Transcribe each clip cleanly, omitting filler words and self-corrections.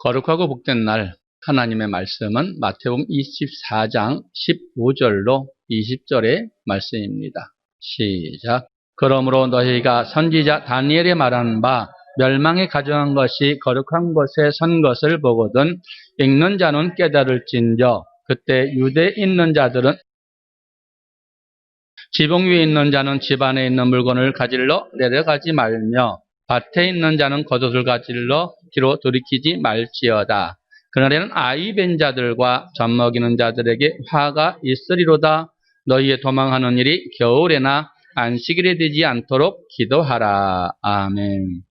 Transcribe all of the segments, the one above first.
거룩하고 복된 날 하나님의 말씀은 마태복음 24장 15절로 20절의 말씀입니다. 시작. 그러므로 너희가 선지자 다니엘이 말하는 바 멸망에 가정한 것이 거룩한 곳에 선 것을 보거든 읽는 자는 깨달을진저 그때 유대에 있는 자들은 지붕 위에 있는 자는 집 안에 있는 물건을 가질러 내려가지 말며 밭에 있는 자는 겉옷을 가질러 뒤로 돌이키지 말지어다. 그날에는 아이 뵌 자들과 젖 먹이는 자들에게 화가 있으리로다. 너희의 도망하는 일이 겨울에나 안식일에 되지 않도록 기도하라. 아멘.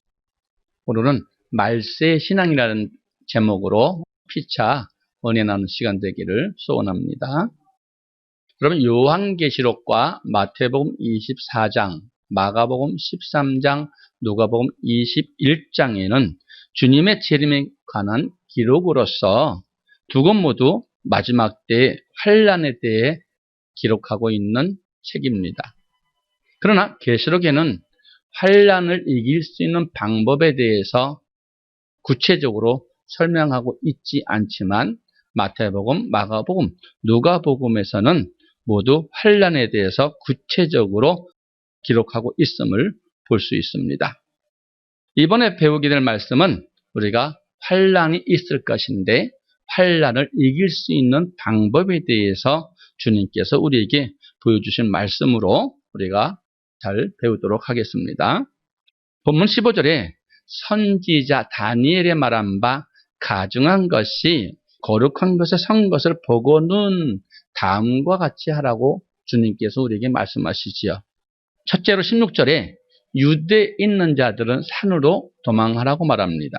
오늘은 말세의 신앙이라는 제목으로 피차 은혜 나누는 시간 되기를 소원합니다. 그러면 요한계시록과 마태복음 24장, 마가복음 13장, 누가복음 21장에는 주님의 재림에 관한 기록으로서 두 권 모두 마지막 때의 환란에 대해 기록하고 있는 책입니다. 그러나 계시록에는 환란을 이길 수 있는 방법에 대해서 구체적으로 설명하고 있지 않지만 마태복음, 마가복음, 누가복음에서는 모두 환란에 대해서 구체적으로 기록하고 있음을 볼 수 있습니다. 이번에 배우게 될 말씀은 우리가 환란이 있을 것인데 환란을 이길 수 있는 방법에 대해서 주님께서 우리에게 보여주신 말씀으로 우리가 잘 배우도록 하겠습니다. 본문 15절에 선지자 다니엘의 말한 바 가증한 것이 거룩한 것에 선 것을 보고는 다음과 같이 하라고 주님께서 우리에게 말씀하시지요. 첫째로 16절에 유대에 있는 자들은 산으로 도망하라고 말합니다.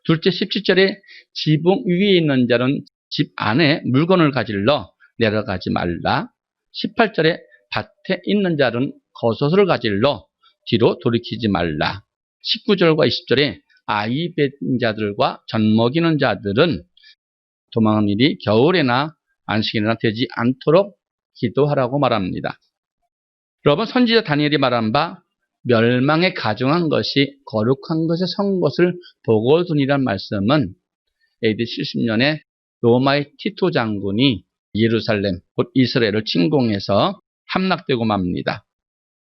둘째 17절에 지붕 위에 있는 자는 집 안에 물건을 가질러 내려가지 말라. 18절에 밭에 있는 자는 겉옷을 가질러 뒤로 돌이키지 말라. 19절과 20절에 아이 뵌 자들과 젖 먹이는 자들은 도망하는 일이 겨울에나 안식일이나 되지 않도록 기도하라고 말합니다. 여러분, 선지자 다니엘이 말한 바 멸망에 가증한 것이 거룩한 것에 선 것을 보거든이란 말씀은 AD 70년에 로마의 티토 장군이 예루살렘, 곧 이스라엘을 침공해서 함락되고 맙니다.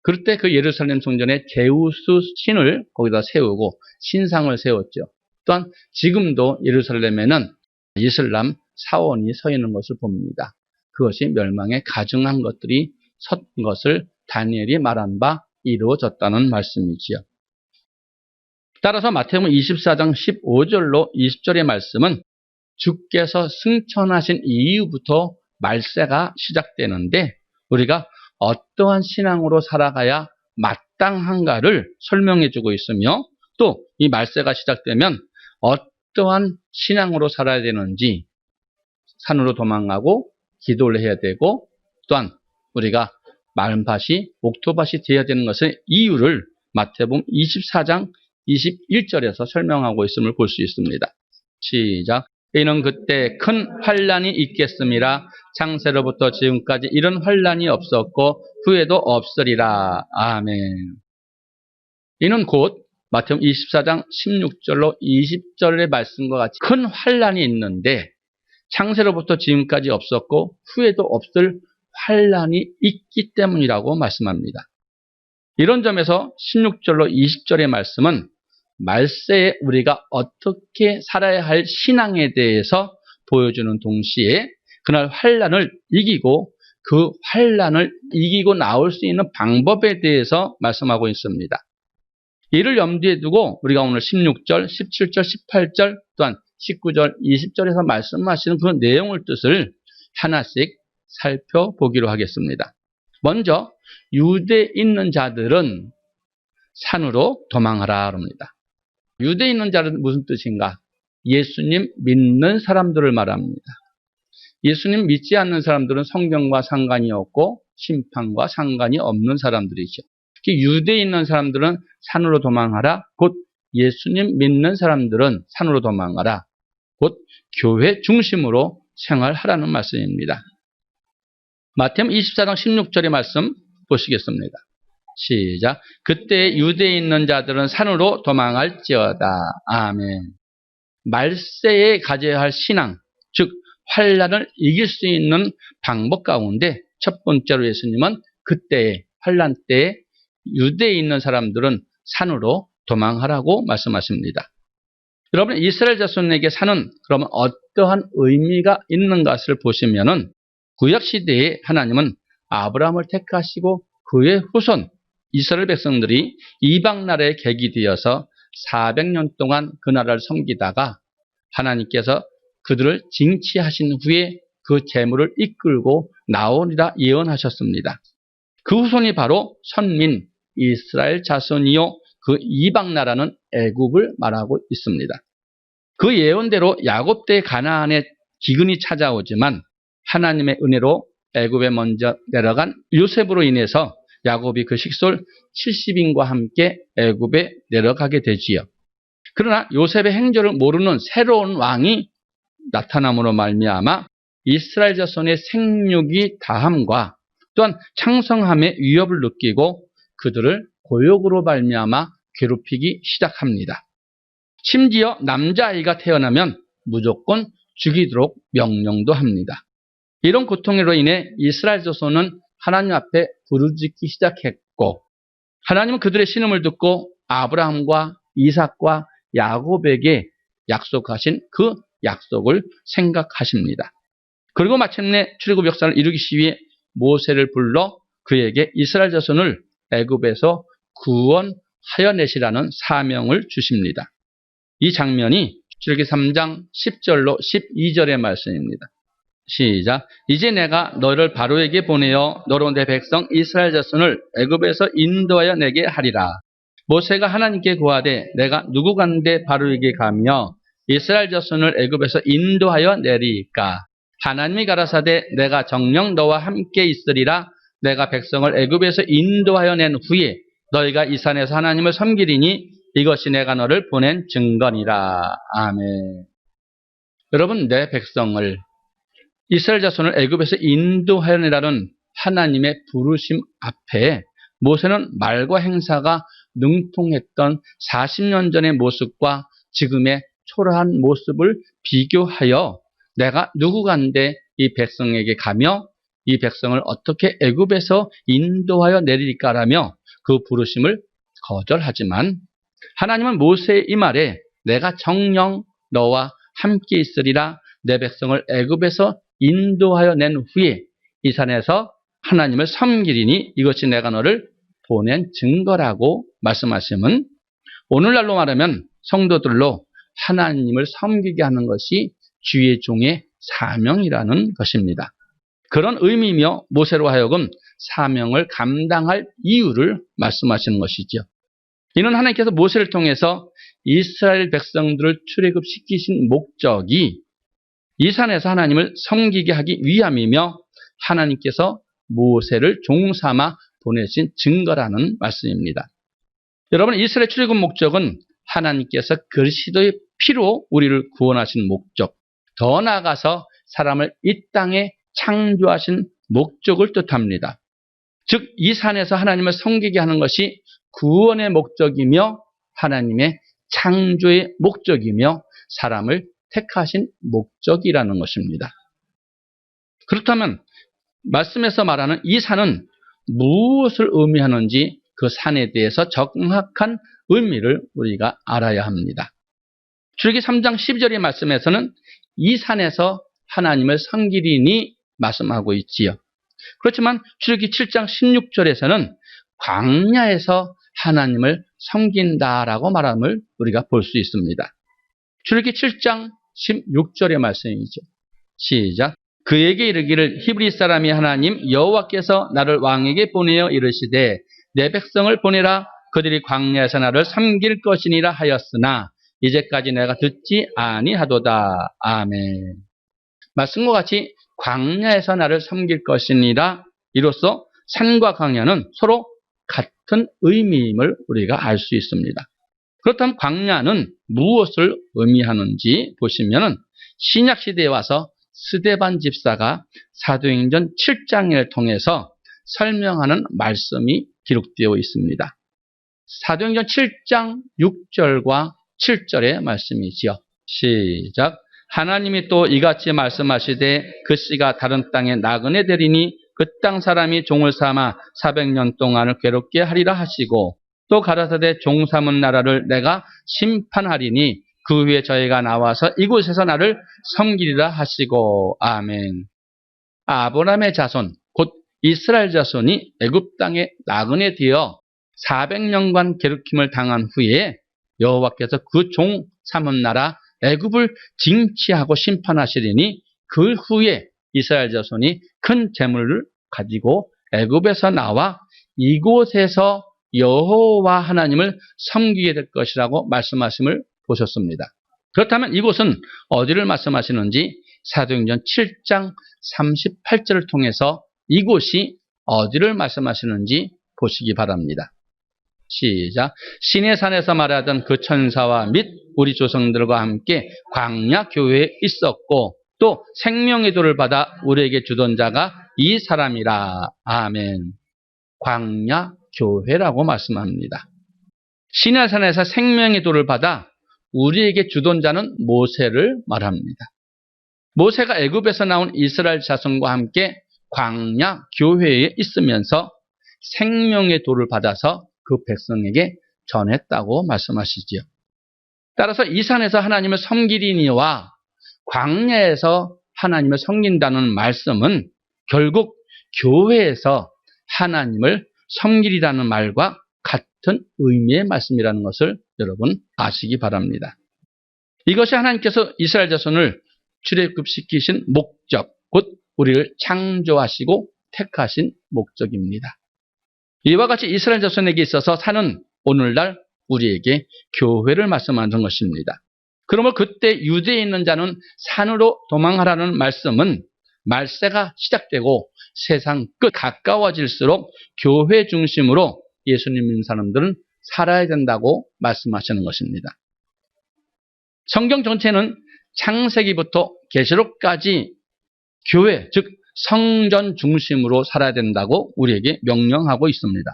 그럴 때 그 예루살렘 성전에 제우스 신을 거기다 세우고 신상을 세웠죠. 또한 지금도 예루살렘에는 이슬람 사원이 서 있는 것을 봅니다. 그것이 멸망에 가증한 것들이 섰 것을 다니엘이 말한 바 이루어졌다는 말씀이지요. 따라서 마태복음 24장 15절로 20절의 말씀은 주께서 승천하신 이후부터 말세가 시작되는데 우리가 어떠한 신앙으로 살아가야 마땅한가를 설명해 주고 있으며 또 이 말세가 시작되면 어떠한 신앙으로 살아야 되는지 산으로 도망가고 기도를 해야 되고 또한 우리가 마른밭이 옥토밭이 되어야 되는 것의 이유를 마태복음 24장 21절에서 설명하고 있음을 볼 수 있습니다. 시작. 이는 그때 큰 환란이 있겠음이라 창세로부터 지금까지 이런 환란이 없었고 후에도 없으리라. 아멘. 이는 곧 마태복음 24장 16절로 20절의 말씀과 같이 큰 환란이 있는데 창세로부터 지금까지 없었고 후에도 없을 환란이 있기 때문이라고 말씀합니다. 이런 점에서 16절로 20절의 말씀은 말세에 우리가 어떻게 살아야 할 신앙에 대해서 보여주는 동시에 그날 환란을 이기고 그 환란을 이기고 나올 수 있는 방법에 대해서 말씀하고 있습니다. 이를 염두에 두고 우리가 오늘 16절, 17절, 18절 또한 19절, 20절에서 말씀하시는 그 내용을 뜻을 하나씩 살펴보기로 하겠습니다. 먼저 유대에 있는 자들은 산으로 도망하라 합니다. 유대에 있는 자는 무슨 뜻인가? 예수님 믿는 사람들을 말합니다. 예수님 믿지 않는 사람들은 성경과 상관이 없고 심판과 상관이 없는 사람들이죠. 특히 유대에 있는 사람들은 산으로 도망하라. 곧 예수님 믿는 사람들은 산으로 도망하라. 곧 교회 중심으로 생활하라는 말씀입니다. 마태복음 24장 16절의 말씀 보시겠습니다. 시작. 그때 유대에 있는 자들은 산으로 도망할지어다. 아멘. 말세에 가져야 할 신앙, 즉 환난을 이길 수 있는 방법 가운데 첫 번째로 예수님은 그때에 환난 때에 유대에 있는 사람들은 산으로 도망하라고 말씀하십니다. 여러분, 이스라엘 자손에게 산은 그러면 어떠한 의미가 있는 것을 보시면은 구약 시대에 하나님은 아브라함을 택하시고 그의 후손 이스라엘 백성들이 이방 나라의 객이 되어서 400년 동안 그 나라를 섬기다가 하나님께서 그들을 징치하신 후에 그 재물을 이끌고 나오리라 예언하셨습니다. 그 후손이 바로 선민 이스라엘 자손이요 그 이방 나라는 애굽을 말하고 있습니다. 그 예언대로 야곱 때 가나안에 기근이 찾아오지만 하나님의 은혜로 애굽에 먼저 내려간 요셉으로 인해서 야곱이 그 식솔 70인과 함께 애굽에 내려가게 되지요. 그러나 요셉의 행적을 모르는 새로운 왕이 나타남으로 말미암아 이스라엘 자손의 생육이 다함과 또한 창성함의 위협을 느끼고 그들을 고역으로 말미암아 괴롭히기 시작합니다. 심지어 남자아이가 태어나면 무조건 죽이도록 명령도 합니다. 이런 고통으로 인해 이스라엘 자손은 하나님 앞에 부르짖기 시작했고 하나님은 그들의 신음을 듣고 아브라함과 이삭과 야곱에게 약속하신 그 약속을 생각하십니다. 그리고 마침내 출애굽 역사를 이루기 위해 모세를 불러 그에게 이스라엘 자손을 애굽에서 구원하여 내시라는 사명을 주십니다. 이 장면이 출애굽기 3장 10절로 12절의 말씀입니다. 시작. 이제 내가 너를 바로에게 보내어 너로 내 백성 이스라엘 자손을 애굽에서 인도하여 내게 하리라. 모세가 하나님께 구하되 내가 누구 간데 바로에게 가며 이스라엘 자손을 애굽에서 인도하여 내리까. 하나님이 가라사대 내가 정녕 너와 함께 있으리라. 내가 백성을 애굽에서 인도하여 낸 후에 너희가 이 산에서 하나님을 섬기리니 이것이 내가 너를 보낸 증거니라. 아멘. 여러분, 내 백성을 이스라엘 자손을 애굽에서 인도하여 내라는 하나님의 부르심 앞에 모세는 말과 행사가 능통했던 40년 전의 모습과 지금의 초라한 모습을 비교하여 내가 누구간데 이 백성에게 가며 이 백성을 어떻게 애굽에서 인도하여 내릴까라며 그 부르심을 거절하지만 하나님은 모세의 이 말에 내가 정녕 너와 함께 있으리라. 내 백성을 애굽에서 인도하여 낸 후에 이 산에서 하나님을 섬기리니 이것이 내가 너를 보낸 증거라고 말씀하시면 오늘날로 말하면 성도들로 하나님을 섬기게 하는 것이 주의 종의 사명이라는 것입니다. 그런 의미며 모세로 하여금 사명을 감당할 이유를 말씀하시는 것이죠. 이는 하나님께서 모세를 통해서 이스라엘 백성들을 출애굽시키신 목적이 이 산에서 하나님을 섬기게 하기 위함이며 하나님께서 모세를 종삼아 보내신 증거라는 말씀입니다. 여러분, 이스라엘 출애굽 목적은 하나님께서 그리스도의 피로 우리를 구원하신 목적, 더 나아가서 사람을 이 땅에 창조하신 목적을 뜻합니다. 즉, 이 산에서 하나님을 섬기게 하는 것이 구원의 목적이며 하나님의 창조의 목적이며 사람을 택하신 목적이라는 것입니다. 그렇다면 말씀에서 말하는 이 산은 무엇을 의미하는지 그 산에 대해서 정확한 의미를 우리가 알아야 합니다. 출애굽기 3장 12절의 말씀에서는 이 산에서 하나님을 섬기리니 말씀하고 있지요. 그렇지만 출애굽기 7장 16절에서는 광야에서 하나님을 섬긴다라고 말함을 우리가 볼 수 있습니다. 출애굽기 7장 16절의 말씀이죠. 시작. 그에게 이르기를 히브리 사람이 하나님 여호와께서 나를 왕에게 보내어 이르시되 내 백성을 보내라. 그들이 광야에서 나를 섬길 것이니라 하였으나 이제까지 내가 듣지 아니하도다. 아멘. 말씀과 같이 광야에서 나를 섬길 것이니라. 이로써 산과 광야는 서로 같은 의미임을 우리가 알 수 있습니다. 그렇다면 광야는 무엇을 의미하는지 보시면 신약시대에 와서 스데반 집사가 사도행전 7장을 통해서 설명하는 말씀이 기록되어 있습니다. 사도행전 7장 6절과 7절의 말씀이지요. 시작. 하나님이 또 이같이 말씀하시되 그 씨가 다른 땅에 나그네 되리니 그 땅 사람이 종을 삼아 400년 동안을 괴롭게 하리라 하시고 또 가라사대 종 삼은 나라를 내가 심판하리니 그 후에 저희가 나와서 이곳에서 나를 섬기리라 하시고. 아멘. 아브라함의 자손 곧 이스라엘 자손이 애굽 땅에 나그네 되어 400년간 괴롭힘을 당한 후에 여호와께서 그 종 삼은 나라 애굽을 징치하고 심판하시리니 그 후에 이스라엘 자손이 큰 재물을 가지고 애굽에서 나와 이곳에서 여호와 하나님을 섬기게 될 것이라고 말씀하심을 보셨습니다. 그렇다면 이곳은 어디를 말씀하시는지 사도행전 7장 38절을 통해서 이곳이 어디를 말씀하시는지 보시기 바랍니다. 시작. 시내산에서 말하던 그 천사와 및 우리 조상들과 함께 광야 교회에 있었고 또 생명의 도를 받아 우리에게 주던 자가 이 사람이라. 아멘. 광야 교회라고 말씀합니다. 시내산에서 생명의 도를 받아 우리에게 주던 자는 모세를 말합니다. 모세가 애굽에서 나온 이스라엘 자손과 함께 광야 교회에 있으면서 생명의 도를 받아서 그 백성에게 전했다고 말씀하시지요. 따라서 이 산에서 하나님을 섬기리니와 광야에서 하나님을 섬긴다는 말씀은 결국 교회에서 하나님을 섬기리라는 말과 같은 의미의 말씀이라는 것을 여러분 아시기 바랍니다. 이것이 하나님께서 이스라엘 자손을 출애굽시키신 목적, 곧 우리를 창조하시고 택하신 목적입니다. 이와 같이 이스라엘 자손에게 있어서 산은 오늘날 우리에게 교회를 말씀하는 것입니다. 그러므로 그때 유대에 있는 자는 산으로 도망하라는 말씀은 말세가 시작되고 세상 끝 가까워질수록 교회 중심으로 예수님 믿는 사람들은 살아야 된다고 말씀하시는 것입니다. 성경 전체는 창세기부터 계시록까지 교회, 즉 성전 중심으로 살아야 된다고 우리에게 명령하고 있습니다.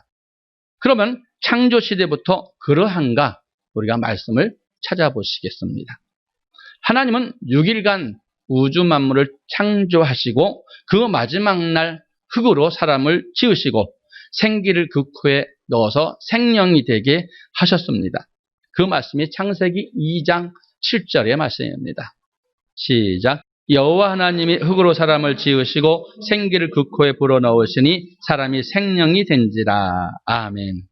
그러면 창조 시대부터 그러한가 우리가 말씀을 찾아보시겠습니다. 하나님은 6일간 우주 만물을 창조하시고 그 마지막 날 흙으로 사람을 지으시고 생기를 그 코에 넣어서 생명이 되게 하셨습니다. 그 말씀이 창세기 2장 7절의 말씀입니다. 시작. 여호와 하나님이 흙으로 사람을 지으시고 생기를 그 코에 불어넣으시니 사람이 생명이 된지라. 아멘.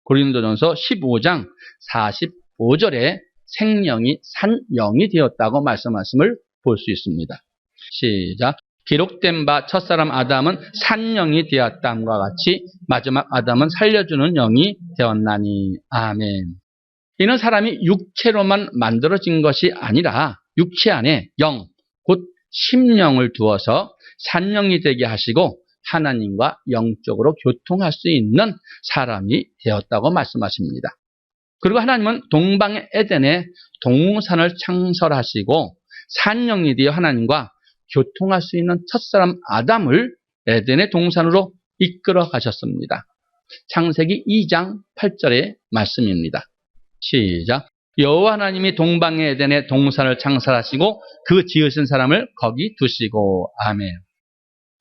고린도전서 15장 45절에 생명이 산영이 되었다고 말씀하심을 볼 수 있습니다. 시작. 기록된 바 첫사람 아담은 산영이 되었다함과 같이 마지막 아담은 살려주는 영이 되었나니. 아멘. 이는 사람이 육체로만 만들어진 것이 아니라 육체 안에 영, 곧 심령을 두어서 산영이 되게 하시고 하나님과 영적으로 교통할 수 있는 사람이 되었다고 말씀하십니다. 그리고 하나님은 동방의 에덴에 동산을 창설하시고 산영이 되어 하나님과 교통할 수 있는 첫사람 아담을 에덴의 동산으로 이끌어 가셨습니다. 창세기 2장 8절의 말씀입니다. 시작. 여호와 하나님이 동방의 에덴에 동산을 창설하시고 그 지으신 사람을 거기 두시고. 아멘.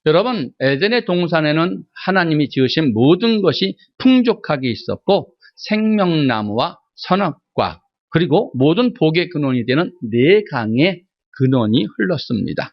여러분, 에덴의 동산에는 하나님이 지으신 모든 것이 풍족하게 있었고 생명나무와 선악과 그리고 모든 복의 근원이 되는 네 강의 근원이 흘렀습니다.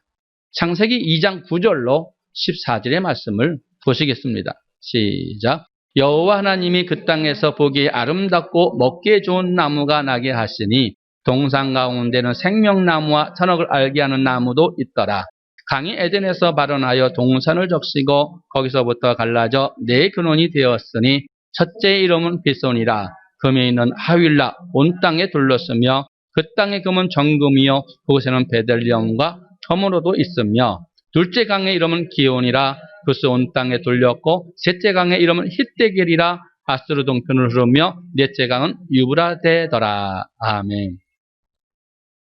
창세기 2장 9절로 14절의 말씀을 보시겠습니다. 시작. 여호와 하나님이 그 땅에서 보기에 아름답고 먹기에 좋은 나무가 나게 하시니 동산 가운데는 생명나무와 선악을 알게 하는 나무도 있더라. 강이 에덴에서 발원하여 동산을 적시고 거기서부터 갈라져 네 근원이 되었으니 첫째 이름은 비손이라. 금에 있는 하윌라 온 땅에 둘렀으며 그 땅의 금은 정금이요 그곳에는 베들리엄과 첨으로도 있으며 둘째 강의 이름은 기온이라. 그것은 온 땅에 돌렸고 셋째 강의 이름은 히데겔이라. 아스루 동편을 흐르며 넷째 강은 유브라데더라. 아멘.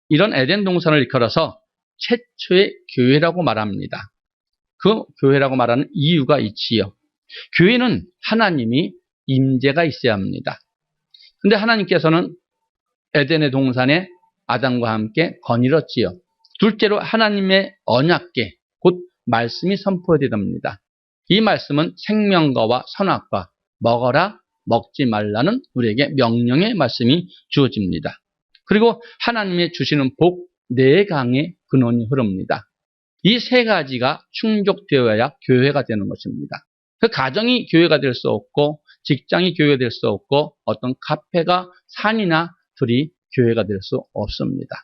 이런 에덴 동산을 일컬어서 최초의 교회라고 말합니다. 그 교회라고 말하는 이유가 있지요. 교회는 하나님이 임재가 있어야 합니다. 근데 하나님께서는 에덴의 동산에 아담과 함께 거닐었지요. 둘째로 하나님의 언약궤, 곧 말씀이 선포되답니다. 이 말씀은 생명과와 선악과, 먹어라, 먹지 말라는 우리에게 명령의 말씀이 주어집니다. 그리고 하나님의 주시는 복, 네 강의 근원이 흐릅니다. 이 세 가지가 충족되어야 교회가 되는 것입니다. 그 가정이 교회가 될 수 없고, 직장이 교회가 될 수 없고, 어떤 카페가 산이나 들이 교회가 될 수 없습니다.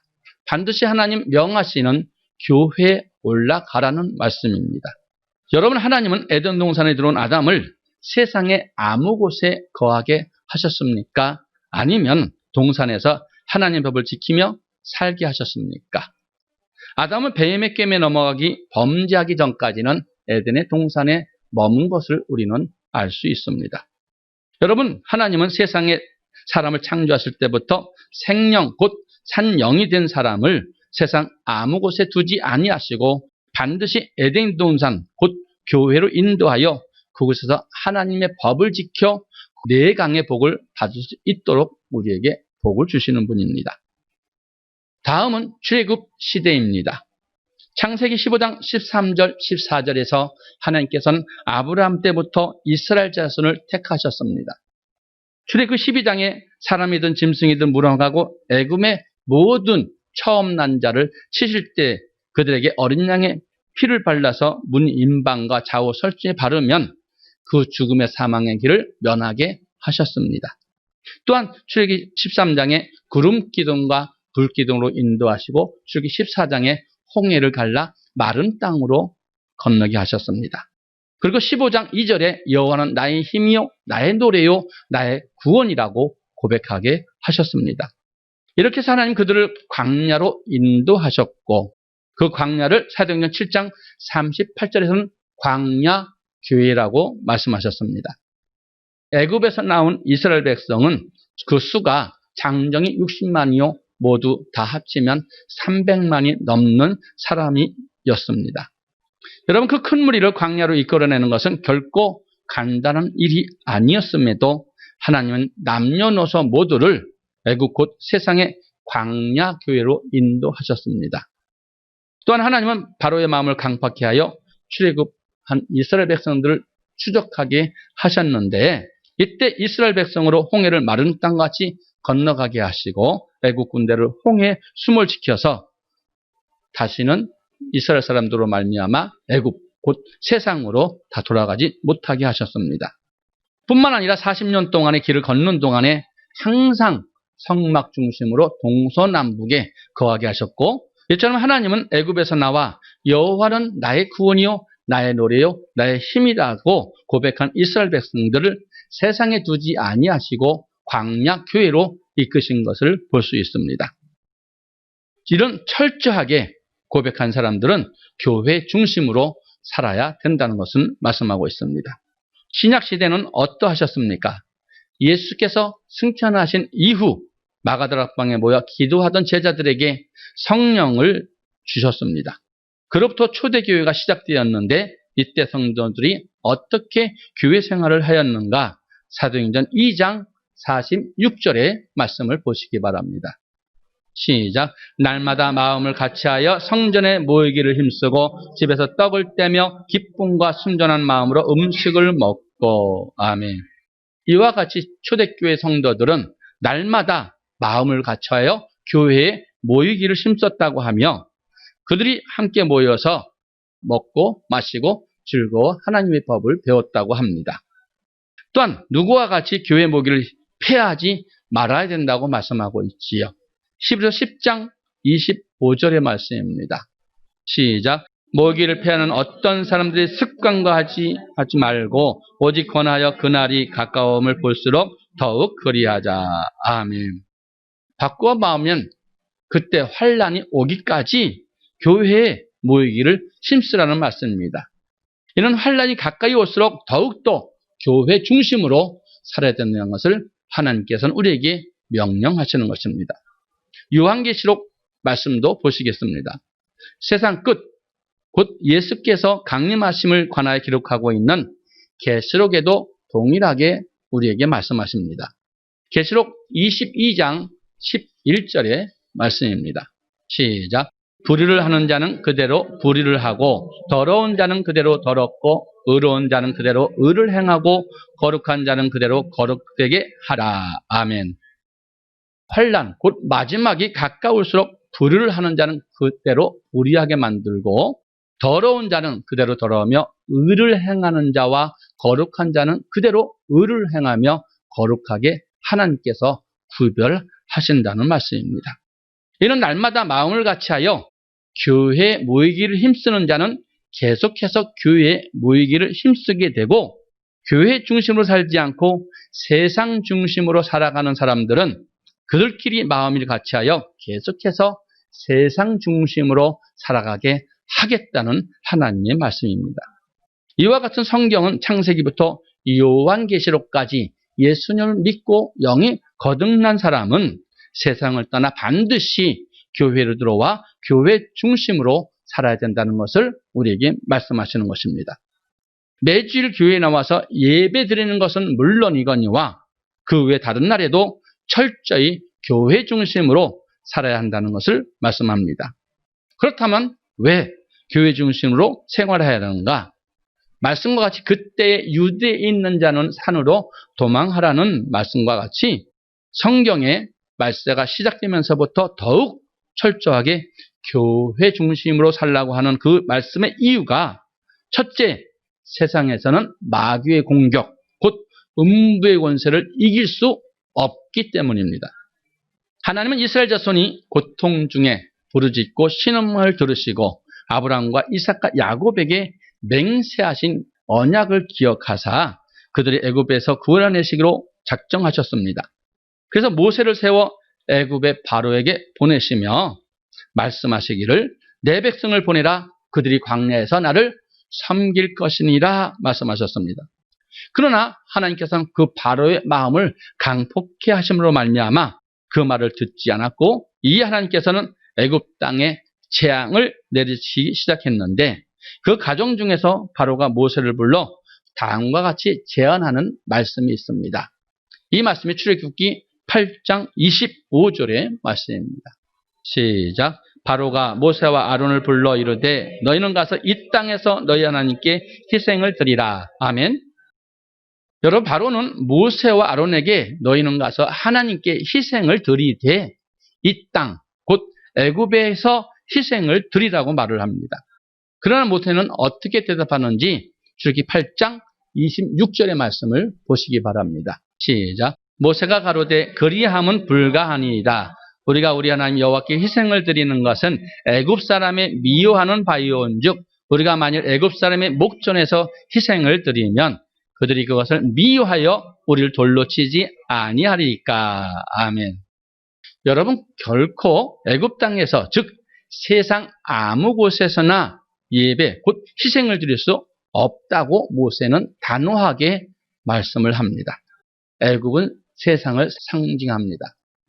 반드시 하나님 명하시는 교회에 올라가라는 말씀입니다. 여러분, 하나님은 에덴 동산에 들어온 아담을 세상의 아무 곳에 거하게 하셨습니까? 아니면 동산에서 하나님의 법을 지키며 살게 하셨습니까? 아담은 뱀의 꿰매 넘어가기, 범죄하기 전까지는 에덴의 동산에 머문 것을 우리는 알 수 있습니다. 여러분, 하나님은 세상에 사람을 창조하실 때부터 생령, 곧 산영이 된 사람을 세상 아무 곳에 두지 아니하시고 반드시 에덴 동산, 곧 교회로 인도하여 그곳에서 하나님의 법을 지켜 네 강의 복을 받을 수 있도록 우리에게 복을 주시는 분입니다. 다음은 출애굽 시대입니다. 창세기 15장 13절 14절에서 하나님께서는 아브라함 때부터 이스라엘 자손을 택하셨습니다. 출애굽 12장에 사람이든 짐승이든 물어가고 애굽의 모든 처음 난 자를 치실 때 그들에게 어린 양의 피를 발라서 문 임방과 좌우 설중에 바르면 그 죽음의 사망의 길을 면하게 하셨습니다. 또한 출애굽 13장에 구름 기둥과 불 기둥으로 인도하시고 출애굽 14장에 홍해를 갈라 마른 땅으로 건너게 하셨습니다. 그리고 15장 2절에 여호와는 나의 힘이요 나의 노래요 나의 구원이라고 고백하게 하셨습니다. 이렇게 해서 하나님 그들을 광야로 인도하셨고 그 광야를 사도행전 7장 38절에서는 광야 교회라고 말씀하셨습니다. 애굽에서 나온 이스라엘 백성은 그 수가 장정이 60만이요 모두 다 합치면 300만이 넘는 사람이었습니다. 여러분, 그 큰 무리를 광야로 이끌어내는 것은 결코 간단한 일이 아니었음에도 하나님은 남녀노소 모두를 애굽 곧 세상의 광야 교회로 인도하셨습니다. 또한 하나님은 바로의 마음을 강팍케 하여 출애굽한 이스라엘 백성들을 추적하게 하셨는데 이때 이스라엘 백성으로 홍해를 마른 땅같이 건너가게 하시고 애굽 군대를 홍해 숨을 지켜서 다시는 이스라엘 사람들로 말미암아 애굽 곧 세상으로 다 돌아가지 못하게 하셨습니다. 뿐만 아니라 40년 동안의 길을 걷는 동안에 항상 성막 중심으로 동서남북에 거하게 하셨고 이처럼 하나님은 애굽에서 나와 여호와는 나의 구원이요 나의 노래요 나의 힘이라고 고백한 이스라엘 백성들을 세상에 두지 아니하시고 광야 교회로 이끄신 것을 볼 수 있습니다. 이런 철저하게 고백한 사람들은 교회 중심으로 살아야 된다는 것을 말씀하고 있습니다. 신약 시대는 어떠하셨습니까? 예수께서 승천하신 이후 마가다락방에 모여 기도하던 제자들에게 성령을 주셨습니다. 그로부터 초대교회가 시작되었는데 이때 성도들이 어떻게 교회 생활을 하였는가? 사도행전 2장 46절의 말씀을 보시기 바랍니다. 시작. 날마다 마음을 같이하여 성전에 모이기를 힘쓰고 집에서 떡을 떼며 기쁨과 순전한 마음으로 음식을 먹고. 아멘. 이와 같이 초대교회 성도들은 날마다 마음을 같이하여 교회에 모이기를 힘썼다고 하며 그들이 함께 모여서 먹고 마시고 즐거워 하나님의 법을 배웠다고 합니다. 또한 누구와 같이 교회 모기를 폐하지 말아야 된다고 말씀하고 있지요. 11서 10장 25절의 말씀입니다. 시작. 모기를 폐하는 어떤 사람들이 습관과 하지 말고 오직 권하여 그날이 가까움을 볼수록 더욱 그리하자. 아멘. 바꾸어 마으면 그때 환란이 오기까지 교회에 모이기를 힘쓰라는 말씀입니다. 이는 환란이 가까이 올수록 더욱더 교회 중심으로 살아야 된다는 것을 하나님께서는 우리에게 명령하시는 것입니다. 요한계시록 말씀도 보시겠습니다. 세상 끝, 곧 예수께서 강림하심을 관하여 기록하고 있는 계시록에도 동일하게 우리에게 말씀하십니다. 계시록 22장 11절에 말씀입니다. 시작. 불의를 하는 자는 그대로 불의를 하고 더러운 자는 그대로 더럽고 의로운 자는 그대로 의를 행하고 거룩한 자는 그대로 거룩되게 하라. 아멘. 환난 곧 마지막이 가까울수록 불의를 하는 자는 그대로 불의하게 만들고 더러운 자는 그대로 더러우며 의를 행하는 자와 거룩한 자는 그대로 의를 행하며 거룩하게 하나님께서 구별하신다는 말씀입니다. 이는 날마다 마음을 같이하여 교회에 모이기를 힘쓰는 자는 계속해서 교회에 모이기를 힘쓰게 되고 교회 중심으로 살지 않고 세상 중심으로 살아가는 사람들은 그들끼리 마음을 같이하여 계속해서 세상 중심으로 살아가게 하겠다는 하나님의 말씀입니다. 이와 같은 성경은 창세기부터 요한계시록까지 예수님을 믿고 영이 거듭난 사람은 세상을 떠나 반드시 교회로 들어와 교회 중심으로 살아야 된다는 것을 우리에게 말씀하시는 것입니다. 매주일 교회에 나와서 예배 드리는 것은 물론이거니와 그 외 다른 날에도 철저히 교회 중심으로 살아야 한다는 것을 말씀합니다. 그렇다면 왜 교회 중심으로 생활해야 하는가? 말씀과 같이 그때 유대에 있는 자는 산으로 도망하라는 말씀과 같이 성경의 말세가 시작되면서부터 더욱 철저하게 교회 중심으로 살라고 하는 그 말씀의 이유가 첫째, 세상에서는 마귀의 공격, 곧 음부의 권세를 이길 수 없기 때문입니다. 하나님은 이스라엘 자손이 고통 중에 부르짖고 신음을 들으시고 아브라함과 이삭과 야곱에게 맹세하신 언약을 기억하사 그들이 애굽에서 구원하내시기로 작정하셨습니다. 그래서 모세를 세워 애굽의 바로에게 보내시며 말씀하시기를 내 백성을 보내라 그들이 광야에서 나를 섬길 것이니라 말씀하셨습니다. 그러나 하나님께서는 그 바로의 마음을 강폭해 하심으로 말미암아 그 말을 듣지 않았고 이 하나님께서는 애굽 땅에 재앙을 내리시기 시작했는데 그 과정 중에서 바로가 모세를 불러 다음과 같이 제안하는 말씀이 있습니다. 이 말씀이 출애굽기 8장 25절의 말씀입니다. 시작. 바로가 모세와 아론을 불러 이르되 너희는 가서 이 땅에서 너희 하나님께 희생을 드리라. 아멘. 여러분, 바로는 모세와 아론에게 너희는 가서 하나님께 희생을 드리되 이 땅, 곧 애굽에서 희생을 드리라고 말을 합니다. 그러나 모세는 어떻게 대답하는지 출애굽기 8장 26절의 말씀을 보시기 바랍니다. 시작. 모세가 가로되 그리함은 불가하니이다. 우리가 우리 하나님 여호와께 희생을 드리는 것은 애굽 사람의 미워하는 바이온즉 우리가 만일 애굽 사람의 목전에서 희생을 드리면 그들이 그것을 미워하여 우리를 돌로 치지 아니하리까. 아멘. 여러분, 결코 애굽 땅에서 즉 세상 아무 곳에서나 예배 곧 희생을 드릴 수 없다고 모세는 단호하게 말씀을 합니다. 애굽은 세상을 상징합니다.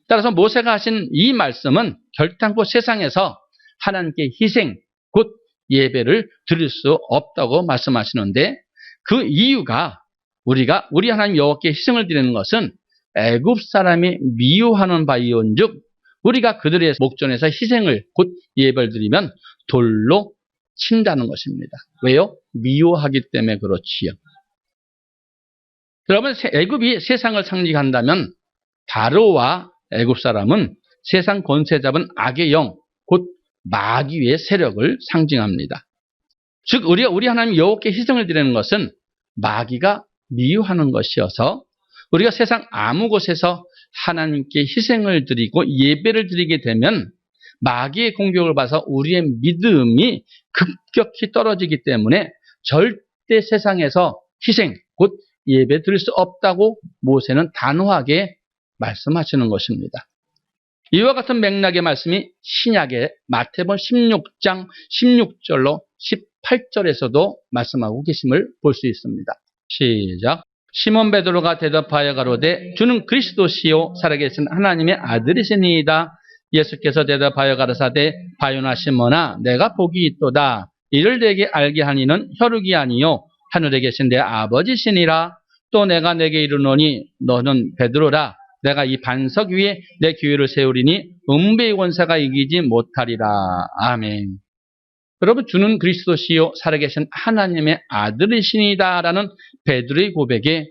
따라서 모세가 하신 이 말씀은 결단코 세상에서 하나님께 희생 곧 예배를 드릴 수 없다고 말씀하시는데 그 이유가 우리가 우리 하나님 여호와께 희생을 드리는 것은 애굽 사람이 미워하는 바이온즉 우리가 그들의 목전에서 희생을 곧 예배를 드리면 돌로 친다는 것입니다. 왜요? 미워하기 때문에 그렇지요. 여러분, 애굽이 세상을 상징한다면 바로와 애굽 사람은 세상 권세 잡은 악의 영, 곧 마귀의 세력을 상징합니다. 즉 우리 하나님 여호와께 희생을 드리는 것은 마귀가 미워하는 것이어서 우리가 세상 아무 곳에서 하나님께 희생을 드리고 예배를 드리게 되면 마귀의 공격을 받아서 우리의 믿음이 급격히 떨어지기 때문에 절대 세상에서 희생, 곧 예배 드릴 수 없다고 모세는 단호하게 말씀하시는 것입니다. 이와 같은 맥락의 말씀이 신약의 마태복음 16장 16절로 18절에서도 말씀하고 계심을 볼 수 있습니다. 시작. 시몬 베드로가 대답하여 가로되 주는 그리스도시요 살아계신 하나님의 아들이시니이다. 예수께서 대답하여 가라사대 바요나 시몬아 내가 복이 있도다. 이를 내게 알게 하니는 혈육이 아니요 하늘에 계신 내 아버지시니라. 또 내가 내게 이르노니 너는 베드로라. 내가 이 반석 위에 내 교회를 세우리니 음부의 권세가 이기지 못하리라. 아멘. 여러분, 주는 그리스도시요 살아계신 하나님의 아들이시니다라는 베드로의 고백에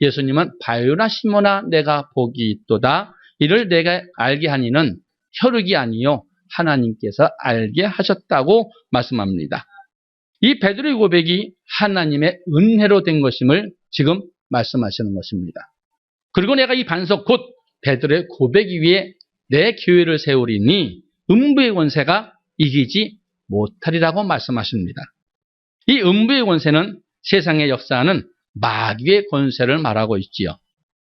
예수님은 바요나 시모나 내가 복이 있도다. 이를 내가 알게 하니는 혈육이 아니요 하나님께서 알게 하셨다고 말씀합니다. 이 베드로의 고백이 하나님의 은혜로 된 것임을 지금 말씀하시는 것입니다. 그리고 내가 이 반석 곧 베드로의 고백 위에 내 교회를 세우리니 음부의 권세가 이기지 못하리라고 말씀하십니다. 이 음부의 권세는 세상에 역사하는 마귀의 권세를 말하고 있지요.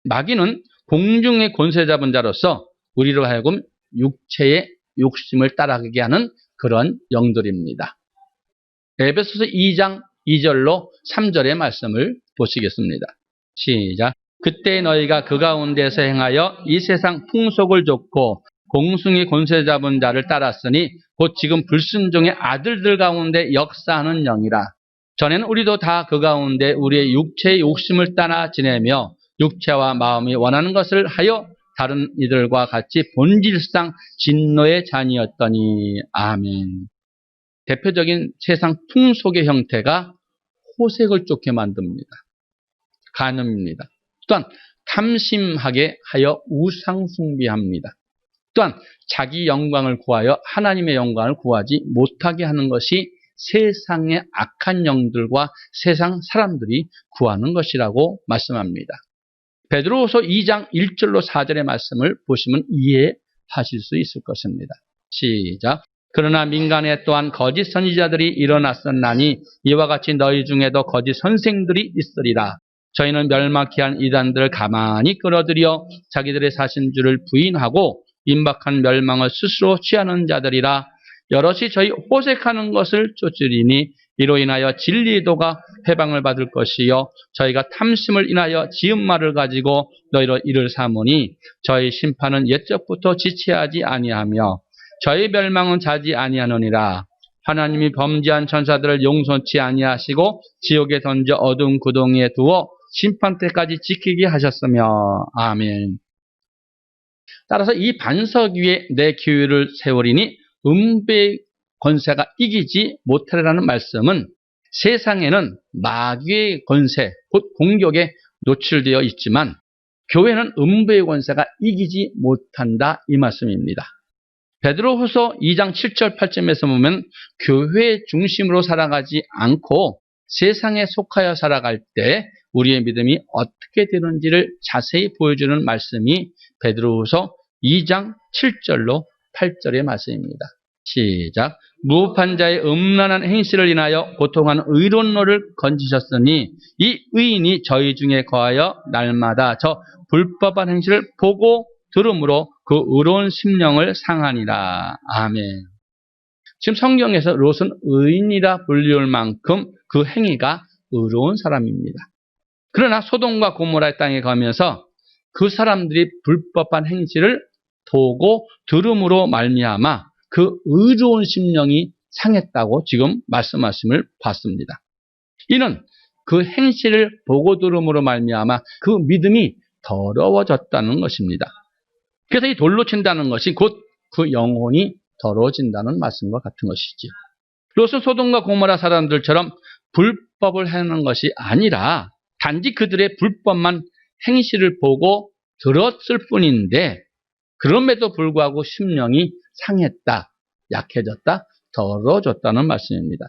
마귀는 공중의 권세 잡은 자로서 우리로 하여금 육체의 욕심을 따라가게 하는 그런 영들입니다. 에베소서 2장 2절로 3절의 말씀을 보시겠습니다. 시작. 그때 너희가 그 가운데서 행하여 이 세상 풍속을 좇고 공중의 권세 잡은 자를 따랐으니 곧 지금 불순종의 아들들 가운데 역사하는 영이라. 전에는 우리도 다 그 가운데 우리의 육체의 욕심을 따라 지내며 육체와 마음이 원하는 것을 하여 다른 이들과 같이 본질상 진노의 자녀였더니. 아멘. 대표적인 세상 풍속의 형태가 호색을 쫓게 만듭니다. 간음입니다. 또한 탐심하게 하여 우상숭배합니다. 또한 자기 영광을 구하여 하나님의 영광을 구하지 못하게 하는 것이 세상의 악한 영들과 세상 사람들이 구하는 것이라고 말씀합니다. 베드로후서 2장 1절로 4절의 말씀을 보시면 이해하실 수 있을 것입니다. 시작. 그러나 민간에 또한 거짓 선지자들이 일어났었나니 이와 같이 너희 중에도 거짓 선생들이 있으리라. 저희는 멸망케 한 이단들을 가만히 끌어들여 자기들의 사신주를 부인하고 임박한 멸망을 스스로 취하는 자들이라. 여럿이 저희 호색하는 것을 쫓으리니 이로 인하여 진리도가 해방을 받을 것이요 저희가 탐심을 인하여 지은 말을 가지고 너희로 이를 삼으니 저희 심판은 옛적부터 지체하지 아니하며 저희 멸망은 자지 아니하느니라. 하나님이 범죄한 천사들을 용서치 아니하시고 지옥에 던져 어두운 구덩이에 두어 심판 때까지 지키게 하셨으며. 아멘. 따라서 이 반석 위에 내 교회를 세우리니 음부의 권세가 이기지 못하리라는 말씀은 세상에는 마귀의 권세, 곧 공격에 노출되어 있지만 교회는 음부의 권세가 이기지 못한다 이 말씀입니다. 베드로후서 2장 7절 8절에서 보면 교회 중심으로 살아가지 않고 세상에 속하여 살아갈 때 우리의 믿음이 어떻게 되는지를 자세히 보여주는 말씀이 베드로후서 2장 7절로 8절의 말씀입니다. 시작. 무법한 자의 음란한 행실을 인하여 고통하는 의론노를 건지셨으니 이 의인이 저희 중에 거하여 날마다 저 불법한 행실을 보고 들음으로 그 의로운 심령을 상하니라. 아멘. 지금 성경에서 롯은 의인이라 불리울 만큼 그 행위가 의로운 사람입니다. 그러나 소돔과 고모라의 땅에 가면서 그 사람들이 불법한 행실을 보고 들음으로 말미암아 그 의로운 심령이 상했다고 지금 말씀하심을 봤습니다. 이는 그 행실을 보고 들음으로 말미암아 그 믿음이 더러워졌다는 것입니다. 그래서 이 돌로 친다는 것이 곧 그 영혼이 더러워진다는 말씀과 같은 것이지. 롯은 소돔과 고모라 사람들처럼 불법을 하는 것이 아니라 단지 그들의 불법만 행실을 보고 들었을 뿐인데 그럼에도 불구하고 심령이 상했다, 약해졌다, 더러워졌다는 말씀입니다.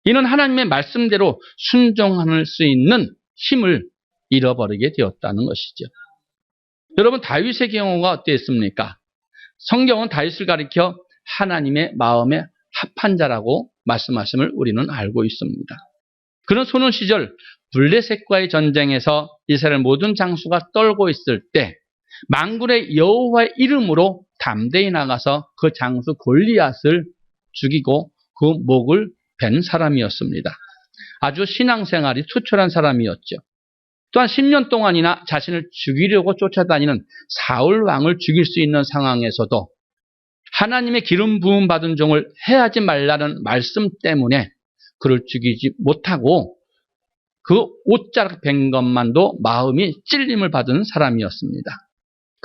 이는 하나님의 말씀대로 순종할 수 있는 힘을 잃어버리게 되었다는 것이죠. 여러분, 다윗의 경우가 어땠습니까? 성경은 다윗을 가리켜 하나님의 마음에 합한 자라고 말씀하심을 우리는 알고 있습니다. 그는 소년 시절 블레셋과의 전쟁에서 이스라엘 모든 장수가 떨고 있을 때 만군의 여호와의 이름으로 담대히 나가서 그 장수 골리앗을 죽이고 그 목을 벤 사람이었습니다. 아주 신앙생활이 투철한 사람이었죠. 또한 10년 동안이나 자신을 죽이려고 쫓아다니는 사울 왕을 죽일 수 있는 상황에서도 하나님의 기름 부음 받은 종을 해하지 말라는 말씀 때문에 그를 죽이지 못하고 그 옷자락 벤 것만도 마음이 찔림을 받은 사람이었습니다.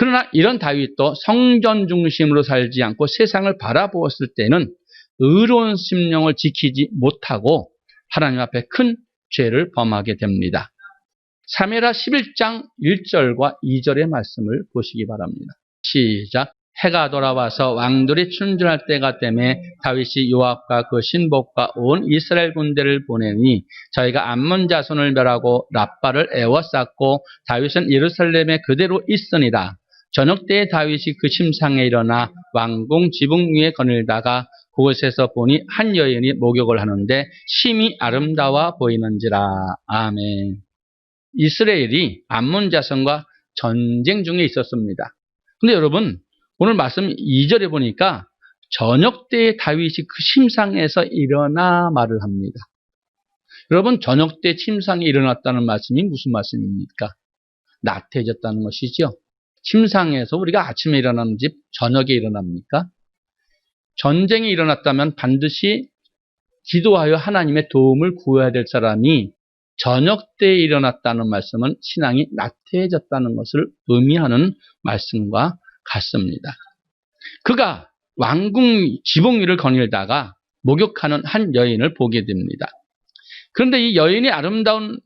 그러나 이런 다윗도 성전 중심으로 살지 않고 세상을 바라보았을 때는 의로운 심령을 지키지 못하고 하나님 앞에 큰 죄를 범하게 됩니다. 사무엘하 11장 1절과 2절의 말씀을 보시기 바랍니다. 시작. 해가 돌아와서 왕들이 춘전할 때가 되매 다윗이 요압과 그 신복과 온 이스라엘 군대를 보내니 저희가 암몬 자손을 멸하고 랍바를 에워쌌고 다윗은 예루살렘에 그대로 있으니라. 저녁 때에 다윗이 그 침상에 일어나 왕궁 지붕 위에 거닐다가 그곳에서 보니 한 여인이 목욕을 하는데 심히 아름다워 보이는지라. 아멘. 이스라엘이 암몬 자손과 전쟁 중에 있었습니다. 근데 여러분, 오늘 말씀 2절에 보니까 저녁 때에 다윗이 그 침상에서 일어나 말을 합니다. 여러분, 저녁 때 침상에 일어났다는 말씀이 무슨 말씀입니까? 나태해졌다는 것이죠. 침상에서 우리가 아침에 일어나는 집 저녁에 일어납니까? 전쟁이 일어났다면 반드시 기도하여 하나님의 도움을 구해야 될 사람이 저녁 때에 일어났다는 말씀은 신앙이 나태해졌다는 것을 의미하는 말씀과 같습니다. 그가 왕궁 지붕 위를 거닐다가 목욕하는 한 여인을 보게 됩니다. 그런데 이 여인의 아름다운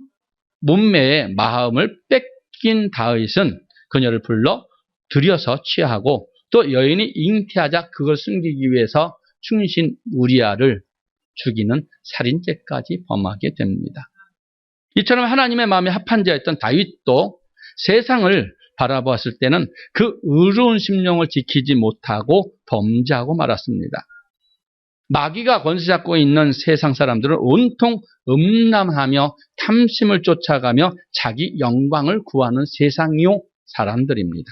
몸매의 마음을 뺏긴 다윗은 그녀를 불러 들여서 취하고 또 여인이 잉태하자 그걸 숨기기 위해서 충신 우리아를 죽이는 살인죄까지 범하게 됩니다. 이처럼 하나님의 마음에 합한 자였던 다윗도 세상을 바라보았을 때는 그 의로운 심령을 지키지 못하고 범죄하고 말았습니다. 마귀가 권세 잡고 있는 세상 사람들은 온통 음란하며 탐심을 쫓아가며 자기 영광을 구하는 세상이요 사람들입니다.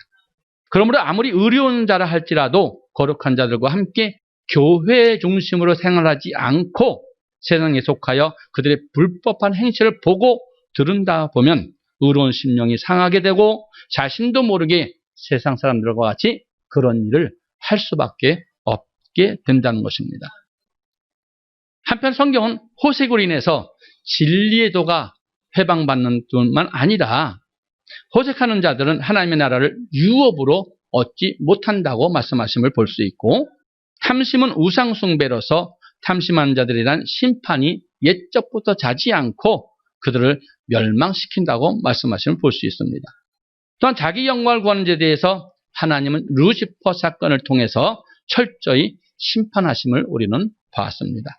그러므로 아무리 의로운 자라 할지라도 거룩한 자들과 함께 교회 중심으로 생활하지 않고 세상에 속하여 그들의 불법한 행실을 보고 들은다 보면 의로운 심령이 상하게 되고 자신도 모르게 세상 사람들과 같이 그런 일을 할 수밖에 없게 된다는 것입니다. 한편 성경은 호색으로 인해서 진리의 도가 해방받는 뿐만 아니라 호색하는 자들은 하나님의 나라를 유업으로 얻지 못한다고 말씀하심을 볼 수 있고 탐심은 우상숭배로서 탐심한 자들이란 심판이 옛적부터 자지 않고 그들을 멸망시킨다고 말씀하심을 볼 수 있습니다. 또한 자기 영광을 구하는 데 대해서 하나님은 루시퍼 사건을 통해서 철저히 심판하심을 우리는 봤습니다.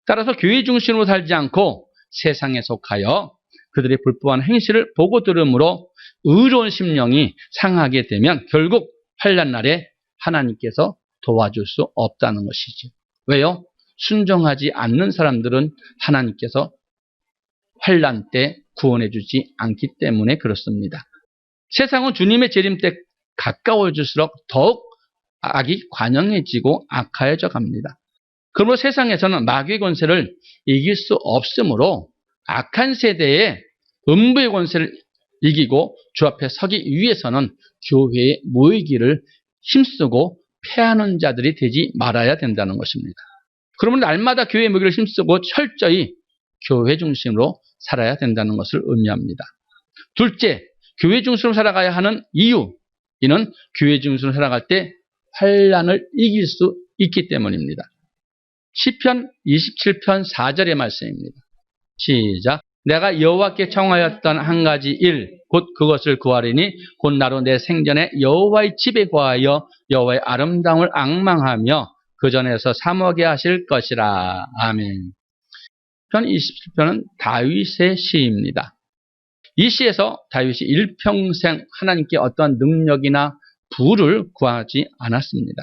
따라서 교회 중심으로 살지 않고 세상에 속하여 그들의 불법한 행실을 보고 들음으로 의로운 심령이 상하게 되면 결국 환난 날에 하나님께서 도와줄 수 없다는 것이죠. 왜요? 순종하지 않는 사람들은 하나님께서 환난 때 구원해 주지 않기 때문에 그렇습니다. 세상은 주님의 재림 때 가까워질수록 더욱 악이 관영해지고 악화해져 갑니다. 그러므로 세상에서는 마귀의 권세를 이길 수 없으므로 악한 세대에 음부의 권세를 이기고 주 앞에 서기 위해서는 교회에 모이기를 힘쓰고 패하는 자들이 되지 말아야 된다는 것입니다. 그러면 날마다 교회에 모이기를 힘쓰고 철저히 교회 중심으로 살아야 된다는 것을 의미합니다. 둘째, 교회 중심으로 살아가야 하는 이유. 이는 교회 중심으로 살아갈 때 환난을 이길 수 있기 때문입니다. 시편 27편 4절의 말씀입니다. 시작. 내가 여호와께 청하였던 한 가지 일, 곧 그것을 구하리니 곧 나로 내 생전에 여호와의 집에 거하여 여호와의 아름다움을 앙망하며 그 전에서 사모하게 하실 것이라. 아멘. 편 27편은 다윗의 시입니다. 이 시에서 다윗이 일평생 하나님께 어떠한 능력이나 부를 구하지 않았습니다.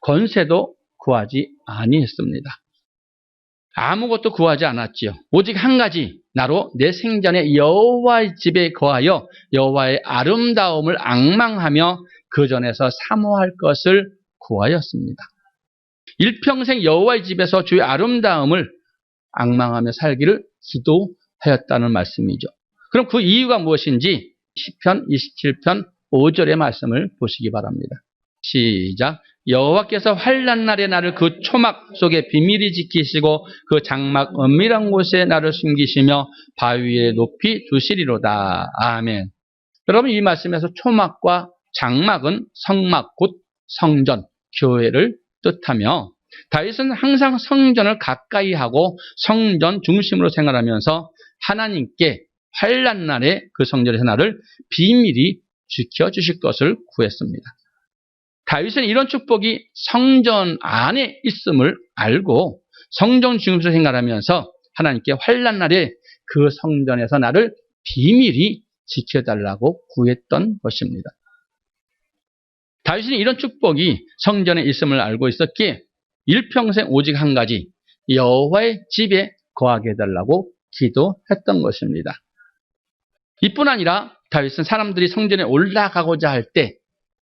권세도 구하지 아니했습니다. 아무것도 구하지 않았지요. 오직 한 가지, 나로 내 생전에 여호와의 집에 거하여 여호와의 아름다움을 앙망하며 그 전에서 사모할 것을 구하였습니다. 일평생 여호와의 집에서 주의 아름다움을 앙망하며 살기를 기도하였다는 말씀이죠. 그럼 그 이유가 무엇인지 시편 27편 5절의 말씀을 보시기 바랍니다. 시작. 여호와께서 환난 날에 나를 그 초막 속에 비밀히 지키시고 그 장막 은밀한 곳에 나를 숨기시며 바위 위에 높이 두시리로다. 아멘. 여러분, 이 말씀에서 초막과 장막은 성막 곧 성전, 교회를 뜻하며 다윗은 항상 성전을 가까이 하고 성전 중심으로 생활하면서 하나님께 환난 날에 그 성전에서 나를 비밀히 지켜주실 것을 구했습니다. 다윗은 이런 축복이 성전 안에 있음을 알고 성전 중심으로 생활하면서 하나님께 환난 날에 그 성전에서 나를 비밀히 지켜달라고 구했던 것입니다. 다윗은 이런 축복이 성전에 있음을 알고 있었기에 일평생 오직 한 가지, 여호와의 집에 거하게 해달라고 기도했던 것입니다. 이뿐 아니라 다윗은 사람들이 성전에 올라가고자 할 때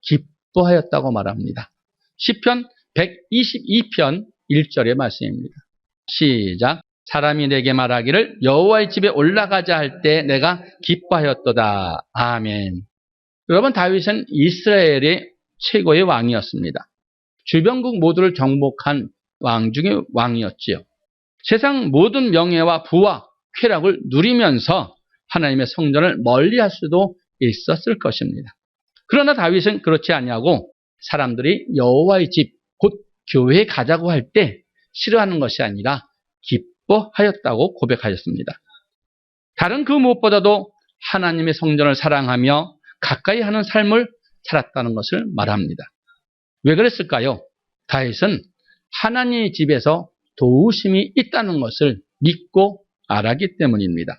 기뻐하였다고 말합니다. 시편 122편 1절의 말씀입니다. 시작. 사람이 내게 말하기를 여호와의 집에 올라가자 할 때 내가 기뻐하였도다. 아멘. 여러분, 다윗은 이스라엘의 최고의 왕이었습니다. 주변국 모두를 정복한 왕 중의 왕이었지요. 세상 모든 명예와 부와 쾌락을 누리면서 하나님의 성전을 멀리할 수도 있었을 것입니다. 그러나 다윗은 그렇지 아니하고 사람들이 여호와의 집, 곧 교회에 가자고 할 때 싫어하는 것이 아니라 기뻐하였다고 고백하였습니다. 다른 그 무엇보다도 하나님의 성전을 사랑하며 가까이 하는 삶을 살았다는 것을 말합니다. 왜 그랬을까요? 다윗은 하나님의 집에서 도우심이 있다는 것을 믿고 알았기 때문입니다.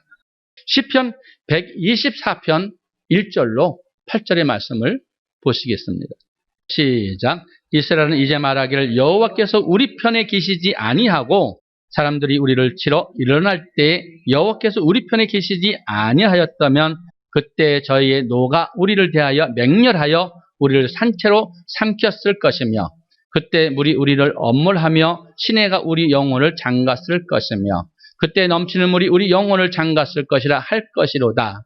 시편 124편 1절로 8절의 말씀을 보시겠습니다. 시작. 이스라엘은 이제 말하기를 여호와께서 우리 편에 계시지 아니하고 사람들이 우리를 치러 일어날 때에 여호와께서 우리 편에 계시지 아니하였다면 그때 저희의 노가 우리를 대하여 맹렬하여 우리를 산채로 삼켰을 것이며 그때 물이 우리를 엄물하며 시내가 우리 영혼을 잠갔을 것이며 그때 넘치는 물이 우리 영혼을 잠갔을 것이라 할 것이로다.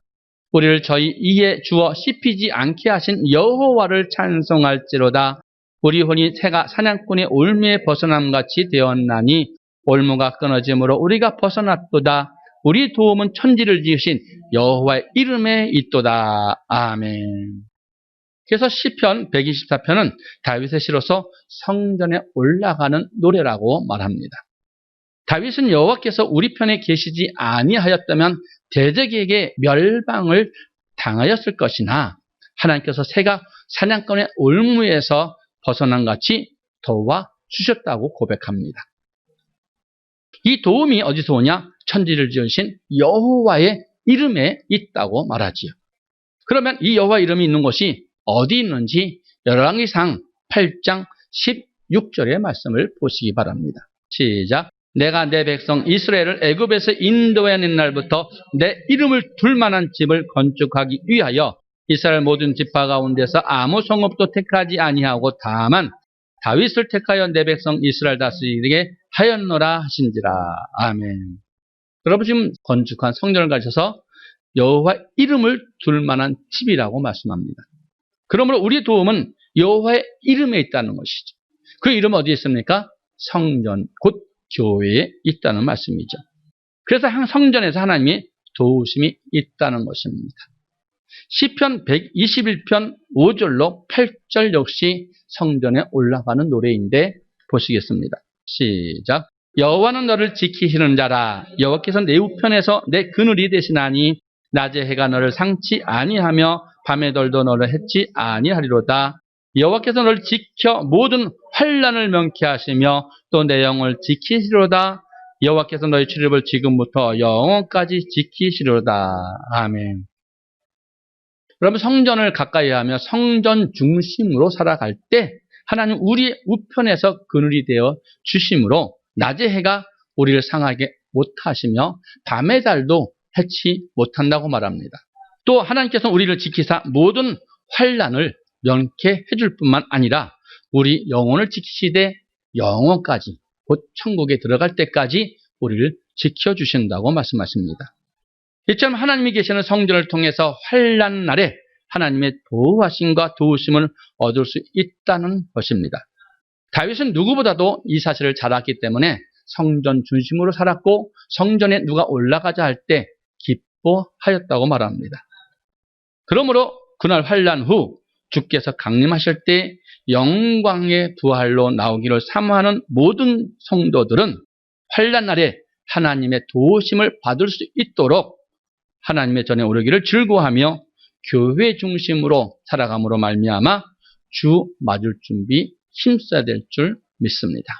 우리를 저희 이에 주어 씹히지 않게 하신 여호와를 찬송할지로다. 우리 혼이 새가 사냥꾼의 올무에 벗어남같이 되었나니 올무가 끊어짐으로 우리가 벗어났도다. 우리 도움은 천지를 지으신 여호와의 이름에 있도다. 아멘. 그래서 시편 124편은 다윗의 시로서 성전에 올라가는 노래라고 말합니다. 다윗은 여호와께서 우리 편에 계시지 아니하였다면 대적에게 멸망을 당하였을 것이나 하나님께서 새가 사냥꾼의 올무에서 벗어난 같이 도와주셨다고 고백합니다. 이 도움이 어디서 오냐? 천지를 지으신 여호와의 이름에 있다고 말하지요. 그러면 이 여호와 이름이 있는 곳이 어디 있는지 열왕기상 8장 16절의 말씀을 보시기 바랍니다. 시작. 내가 내 백성 이스라엘을 애굽에서 인도해낸 날부터 내 이름을 둘 만한 집을 건축하기 위하여 이스라엘 모든 지파 가운데서 아무 성읍도 택하지 아니하고 다만 다윗을 택하여 내 백성 이스라엘 다스리게 하였노라 하신지라. 아멘. 여러분, 지금 건축한 성전을 가셔서 여호와 이름을 둘 만한 집이라고 말씀합니다. 그러므로 우리의 도움은 여호와의 이름에 있다는 것이죠. 그 이름은 어디에 있습니까? 성전, 곧 교회에 있다는 말씀이죠. 그래서 성전에서 하나님의 도우심이 있다는 것입니다. 시편 121편 5절로 8절 역시 성전에 올라가는 노래인데 보시겠습니다. 시작. 여호와는 너를 지키시는 자라. 여호와께서 내 우편에서 내 그늘이 되시나니 낮에 해가 너를 상치 아니하며 밤의 덜도 너를 해치 아니하리로다. 여호와께서 너를 지켜 모든 환난을 명쾌하시며 또 내 영을 지키시리로다. 여호와께서 너의 출입을 지금부터 영원까지 지키시리로다. 아멘. 여러분, 성전을 가까이 하며 성전 중심으로 살아갈 때 하나님 우리의 우편에서 그늘이 되어 주심으로 낮의 해가 우리를 상하게 못하시며 밤의 달도 해치 못한다고 말합니다. 또 하나님께서 우리를 지키사 모든 환난을 명쾌해 줄 뿐만 아니라 우리 영혼을 지키시되 영원까지 곧 천국에 들어갈 때까지 우리를 지켜주신다고 말씀하십니다. 이처럼 하나님이 계시는 성전을 통해서 환난 날에 하나님의 보호하심과 도우심을 얻을 수 있다는 것입니다. 다윗은 누구보다도 이 사실을 잘 알았기 때문에 성전 중심으로 살았고 성전에 누가 올라가자 할 때 기뻐하였다고 말합니다. 그러므로 그날 환난 후 주께서 강림하실 때 영광의 부활로 나오기를 사모하는 모든 성도들은 환난 날에 하나님의 도우심을 받을 수 있도록 하나님의 전에 오르기를 즐거워하며 교회 중심으로 살아감으로 말미암아 주 맞을 준비 힘써야 될 줄 믿습니다.